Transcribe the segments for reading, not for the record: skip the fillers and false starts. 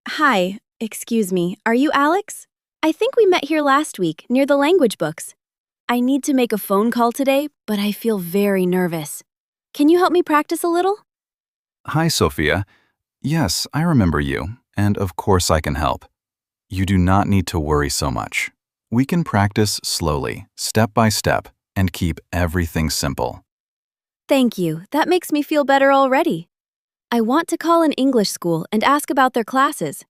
Hi, excuse me, are you Alex? I think we met here last week near the language books. I need to make a phone call today, but I feel very nervous. Can you help me practice a little? Hi, Sophia. Yes, I remember you, and of course I can help. You do not need to worry so much. We can practice slowly, step by step, and keep everything simple. Thank you, that makes me feel better already. I want to call an English school and ask about their classes.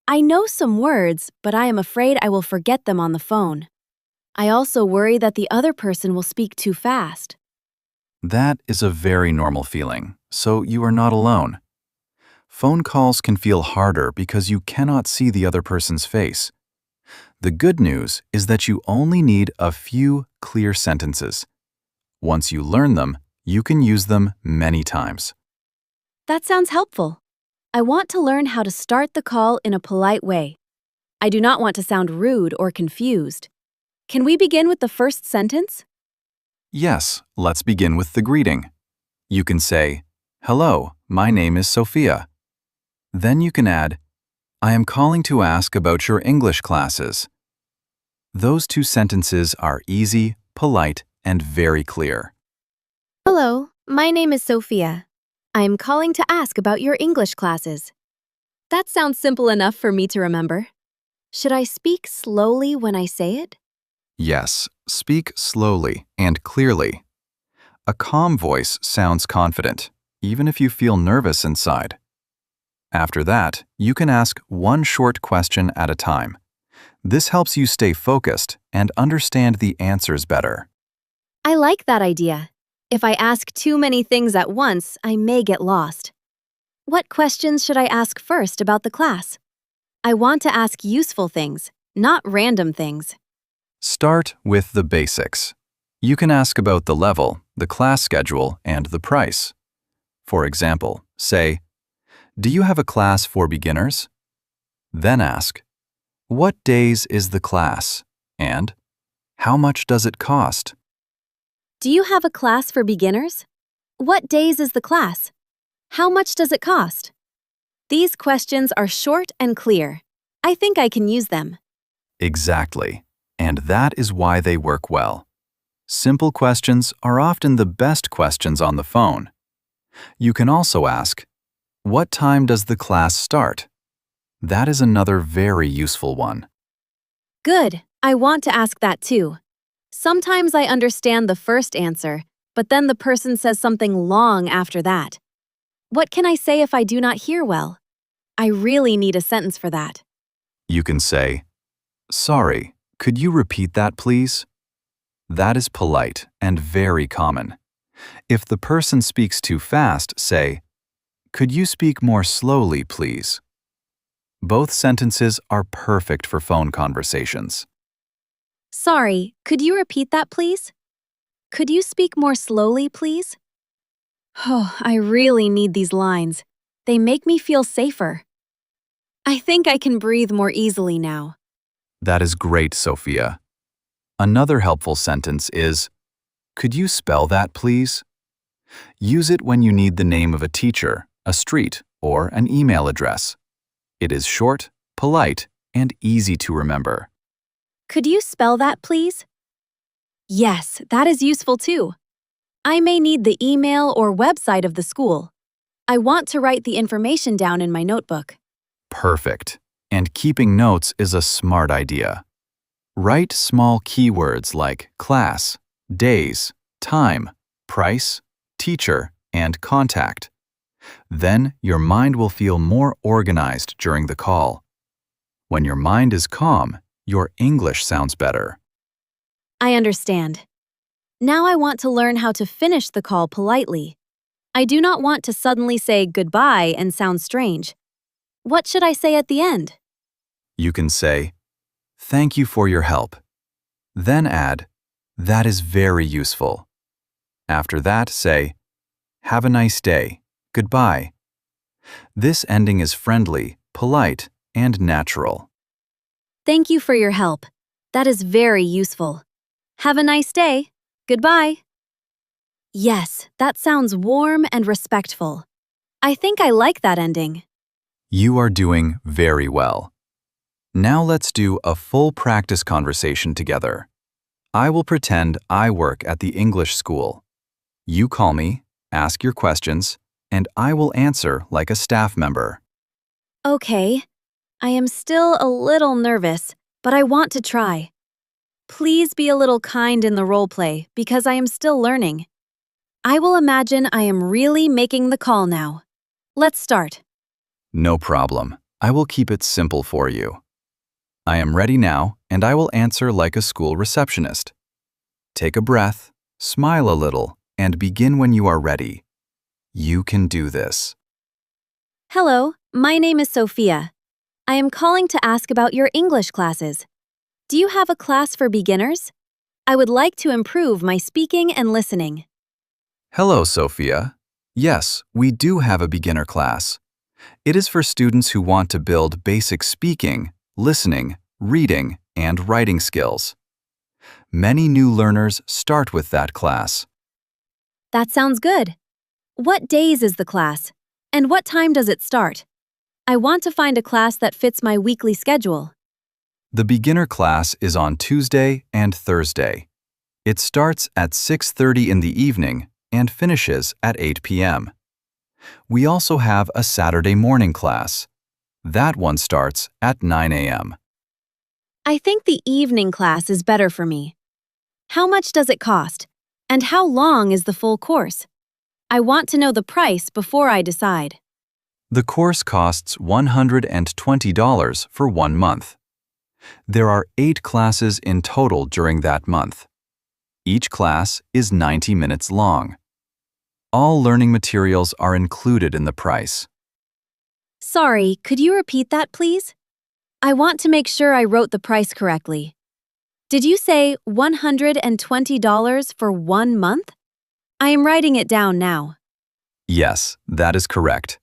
I know some words, but I am afraid I will forget them on the phone. I also worry that the other person will speak too fast. That is a very normal feeling, so you are not alone. Phone calls can feel harder because you cannot see the other person's face. The good news is that you only need a few clear sentences. Once you learn them, you can use them many times. That sounds helpful. I want to learn how to start the call in a polite way. I do not want to sound rude or confused. Can we begin with the first sentence? Yes, let's begin with the greeting. You can say, "Hello, my name is Sophia." Then you can add, "I am calling to ask about your English classes." Those two sentences are easy, polite, and very clear. Hello, my name is Sophia. I am calling to ask about your English classes. That sounds simple enough for me to remember. Should I speak slowly when I say it? Yes, speak slowly and clearly. A calm voice sounds confident, even if you feel nervous inside. After that, you can ask one short question at a time. This helps you stay focused and understand the answers better. I like that idea. If I ask too many things at once, I may get lost. What questions should I ask first about the class? I want to ask useful things, not random things. Start with the basics. You can ask about the level, the class schedule, and the price. For example, say, "Do you have a class for beginners?" Then ask, "What days is the class?" And, "How much does it cost?" Do you have a class for beginners? What days is the class? How much does it cost? These questions are short and clear. I think I can use them. Exactly. And that is why they work well. Simple questions are often the best questions on the phone. You can also ask, "What time does the class start?" That is another very useful one. Good. I want to ask that too. Sometimes I understand the first answer, but then the person says something long after that. What can I say if I do not hear well? I really need a sentence for that. You can say, "Sorry, could you repeat that, please?" That is polite and very common. If the person speaks too fast, say, "Could you speak more slowly, please?" Both sentences are perfect for phone conversations. Sorry, could you repeat that, please? Could you speak more slowly, please? Oh, I really need these lines. They make me feel safer. I think I can breathe more easily now. That is great, Sophia. Another helpful sentence is, "Could you spell that, please?" Use it when you need the name of a teacher, a street, or an email address. It is short, polite, and easy to remember. Could you spell that, please? Yes, that is useful too. I may need the email or website of the school. I want to write the information down in my notebook. Perfect. And keeping notes is a smart idea. Write small keywords like class, days, time, price, teacher, and contact. Then your mind will feel more organized during the call. When your mind is calm, your English sounds better. I understand. Now I want to learn how to finish the call politely. I do not want to suddenly say goodbye and sound strange. What should I say at the end? You can say, "Thank you for your help." Then add, "That is very useful." After that, say, "Have a nice day. Goodbye." This ending is friendly, polite, and natural. Thank you for your help. That is very useful. Have a nice day. Goodbye. Yes, that sounds warm and respectful. I think I like that ending. You are doing very well. Now let's do a full practice conversation together. I will pretend I work at the English school. You call me, ask your questions, and I will answer like a staff member. Okay. I am still a little nervous, but I want to try. Please be a little kind in the role play because I am still learning. I will imagine I am really making the call now. Let's start. No problem. I will keep it simple for you. I am ready now, and I will answer like a school receptionist. Take a breath, smile a little, and begin when you are ready. You can do this. Hello, my name is Sophia. I am calling to ask about your English classes. Do you have a class for beginners? I would like to improve my speaking and listening. Hello, Sophia. Yes, we do have a beginner class. It is for students who want to build basic speaking, listening, reading, and writing skills. Many new learners start with that class. That sounds good. What days is the class? And what time does it start? I want to find a class that fits my weekly schedule. The beginner class is on Tuesday and Thursday. It starts at 6:30 in the evening and finishes at 8 p.m. We also have a Saturday morning class. That one starts at 9 a.m. I think the evening class is better for me. How much does it cost? And how long is the full course? I want to know the price before I decide. The course costs $120 for 1 month. There are 8 classes in total during that month. Each class is 90 minutes long. All learning materials are included in the price. Sorry, could you repeat that, please? I want to make sure I wrote the price correctly. Did you say $120 for 1 month? I am writing it down now. Yes, that is correct.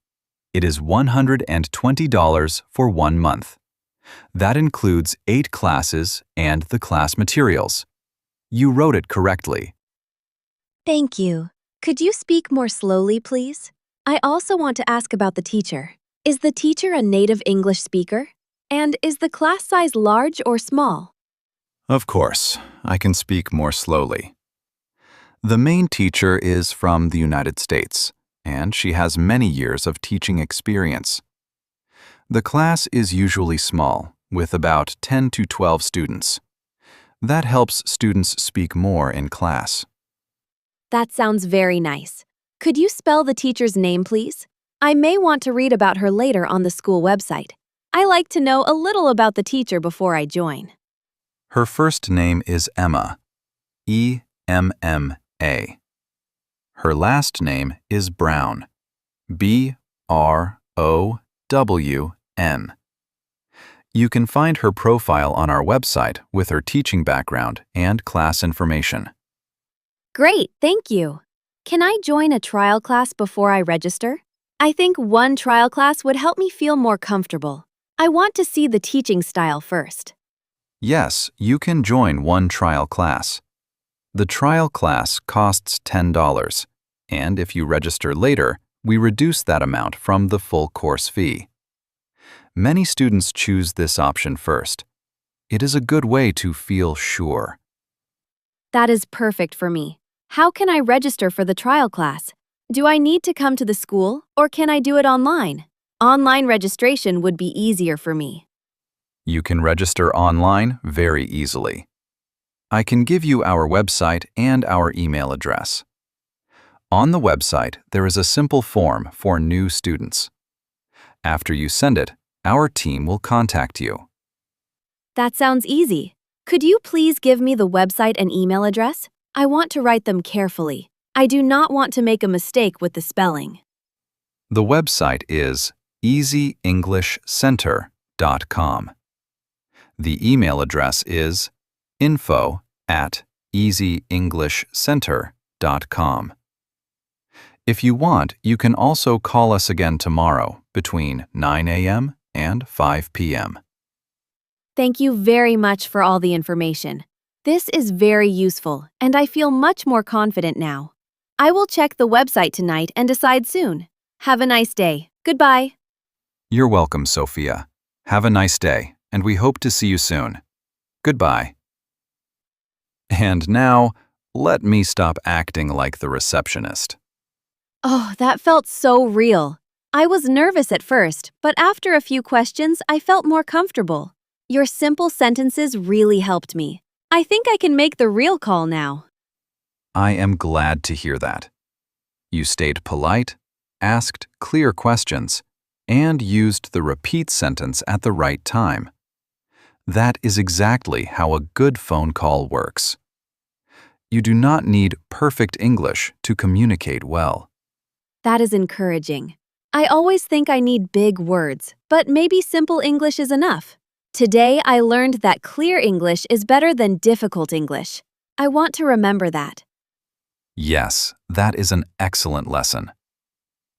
It is $120 for 1 month. That includes 8 classes and the class materials. You wrote it correctly. Thank you. Could you speak more slowly, please? I also want to ask about the teacher. Is the teacher a native English speaker? And is the class size large or small? Of course, I can speak more slowly. The main teacher is from the United States, and she has many years of teaching experience. The class is usually small, with about 10 to 12 students. That helps students speak more in class. That sounds very nice. Could you spell the teacher's name, please? I may want to read about her later on the school website. I like to know a little about the teacher before I join. Her first name is Emma, E-M-M-A. Her last name is Brown, B-R-O-W-N. You can find her profile on our website with her teaching background and class information. Great, thank you. Can I join a trial class before I register? I think one trial class would help me feel more comfortable. I want to see the teaching style first. Yes, you can join one trial class. The trial class costs $10, and if you register later, we reduce that amount from the full course fee. Many students choose this option first. It is a good way to feel sure. That is perfect for me. How can I register for the trial class? Do I need to come to the school, or can I do it online? Online registration would be easier for me. You can register online very easily. I can give you our website and our email address. On the website, there is a simple form for new students. After you send it, our team will contact you. That sounds easy. Could you please give me the website and email address? I want to write them carefully. I do not want to make a mistake with the spelling. The website is easyenglishcenter.com. The email address is info@easyenglishcenter.com. If you want, you can also call us again tomorrow between 9 a.m. and 5 p.m. Thank you very much for all the information. This is very useful, and I feel much more confident now. I will check the website tonight and decide soon. Have a nice day. Goodbye. You're welcome, Sophia. Have a nice day, and we hope to see you soon. Goodbye. And now, let me stop acting like the receptionist. Oh, that felt so real. I was nervous at first, but after a few questions, I felt more comfortable. Your simple sentences really helped me. I think I can make the real call now. I am glad to hear that. You stayed polite, asked clear questions, and used the repeat sentence at the right time. That is exactly how a good phone call works. You do not need perfect English to communicate well. That is encouraging. I always think I need big words, but maybe simple English is enough. Today, I learned that clear English is better than difficult English. I want to remember that. Yes, that is an excellent lesson.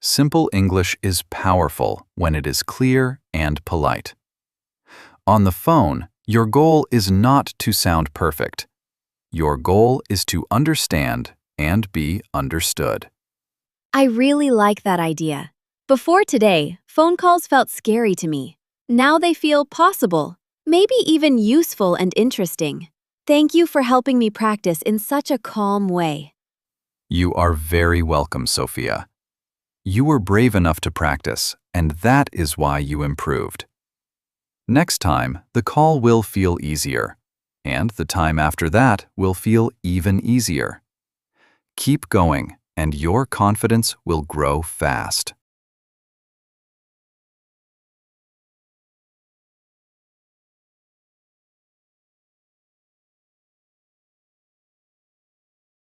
Simple English is powerful when it is clear and polite. On the phone, your goal is not to sound perfect. Your goal is to understand and be understood. I really like that idea. Before today, phone calls felt scary to me. Now they feel possible, maybe even useful and interesting. Thank you for helping me practice in such a calm way. You are very welcome, Sophia. You were brave enough to practice, and that is why you improved. Next time, the call will feel easier, and the time after that will feel even easier. Keep going, and your confidence will grow fast.